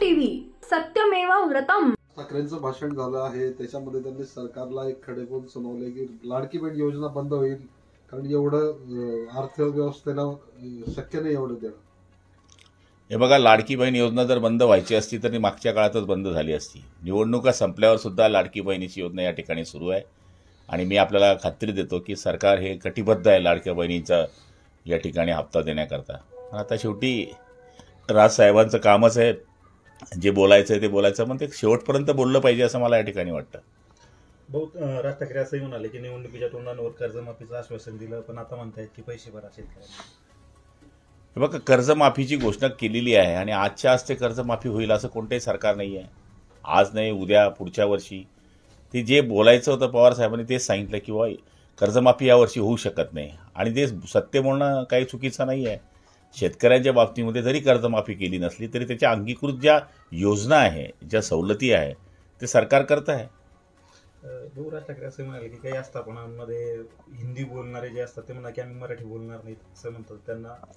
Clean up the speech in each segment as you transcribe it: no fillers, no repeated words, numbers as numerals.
TV सत्यमेव व्रतम। ठाकरेंचं भाषण झालं आहे, त्याच्यामध्ये त्यांनी सरकारला एक खडेबोल सुनावले की लाडकी बहीण योजना बंद होईल, कारण एवढं अर्थव्यवस्थेला शक्य नाही एवढं देणं. हे बघा, लाडकी बहीण योजना जर बंद व्हायची असती तर ती मागच्या काळातच बंद झाली असती. निवडणुका संपल्यावर सुद्धा लाडकी बहिणीची योजना या ठिकाणी सुरू आहे आणि मी आपल्याला खात्री देतो की सरकार हे कटिबद्ध आहे लाडक्या बहिणीचा या ठिकाणी हप्ता देण्याकरता. आता शेवटी राजसाहेबांचं कामच आहे, जे बोलायचं आहे ते बोलायचं, पण ते शेवटपर्यंत बोललं पाहिजे असं मला या ठिकाणी वाटतं. बहुत राज ठाकरे असंही म्हणाले की निवडणुकीच्या तोंडावर कर्जमाफीचं आश्वासन दिलं, पण आता म्हणतायत की पैसे भरा शेतकऱ्यांना. हे बघा, कर्जमाफीची घोषणा केलेली आहे आणि आजच्या आज ते कर्जमाफी होईल असं कोणतंही सरकार नाही आहे. आज नाही, उद्या, पुढच्या वर्षी. ते जे बोलायचं होतं पवार साहेबांनी तेच सांगितलं की बाबा कर्जमाफी यावर्षी होऊ शकत नाही, आणि ते सत्य बोलणं काही चुकीचं नाही आहे. शेतकऱ्यांच्या बाबतीमध्ये जरी कर्जमाफी केली नसली तरी त्याच्या अंगीकृत ज्या योजना आहे, ज्या सवलती आहे ते सरकार करत आहे. भाऊ, राज ठाकरे असं म्हणाले की काही आस्थापनांमध्ये हिंदी बोलणारे जे असतात ते म्हणा की आम्ही मराठी बोलणार नाहीत असं म्हणतात.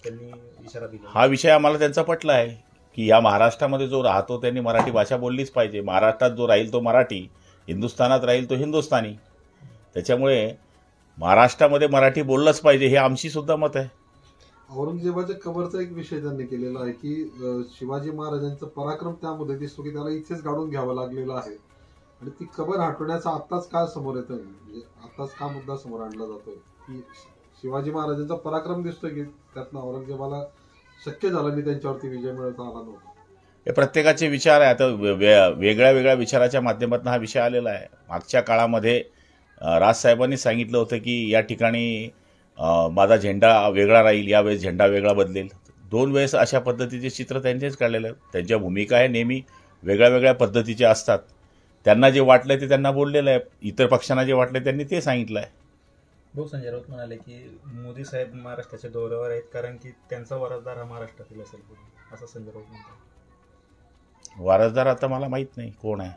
त्यांनी इशारा दिला. हा विषय आम्हाला त्यांचा पटला आहे की या महाराष्ट्रामध्ये जो राहतो त्यांनी मराठी भाषा बोललीच पाहिजे. महाराष्ट्रात जो राहील तो मराठी, हिंदुस्थानात राहील तो हिंदुस्थानी. त्याच्यामुळे महाराष्ट्रामध्ये मराठी बोललंच पाहिजे, हे आमची सुद्धा मत आहे. औरंगजेबाच्या कबरचा एक विषय त्यांनी केलेला आहे की शिवाजी महाराजांचं पराक्रम त्यामध्ये दिसतो की त्याला इथेच गाडून घ्यावं लागलेलं आहे, आणि ती कबर हटवण्याचा आत्ताच काय समोर येतोय, म्हणजे आत्ताच का मुद्दा समोर आणला जातोय की शिवाजी महाराजांचा पराक्रम दिसतोय की त्यातनं औरंगजेबाला शक्य झालं नाही, त्यांच्यावरती विजय मिळवता आला नव्हता. हे प्रत्येकाचे विचार आहे. आता वेगळ्या वेगळ्या विचाराच्या माध्यमातून हा विषय आलेला आहे. मागच्या काळामध्ये राजसाहेबांनी सांगितलं होतं की या ठिकाणी माझा झेंडा वेगळा राहील, यावेळेस झेंडा वेगळा बदलेल. 2 वेळेस अशा पद्धतीचे चित्र त्यांचेच काढलेले आहेत. त्यांच्या भूमिका आहे नेहमी वेगळ्या वेगळ्या पद्धतीच्या असतात. त्यांना जे वाटलं ते त्यांना बोललेलं आहे, इतर पक्षांना जे वाटलं त्यांनी ते सांगितलं आहे. भाऊ, संजय राऊत म्हणाले की मोदी साहेब महाराष्ट्राच्या दौऱ्यावर आहेत कारण की त्यांचा वारसदार हा महाराष्ट्रातील असेल, असं संजय राऊत म्हणतात. वारसदार आता मला माहीत नाही कोण आहे.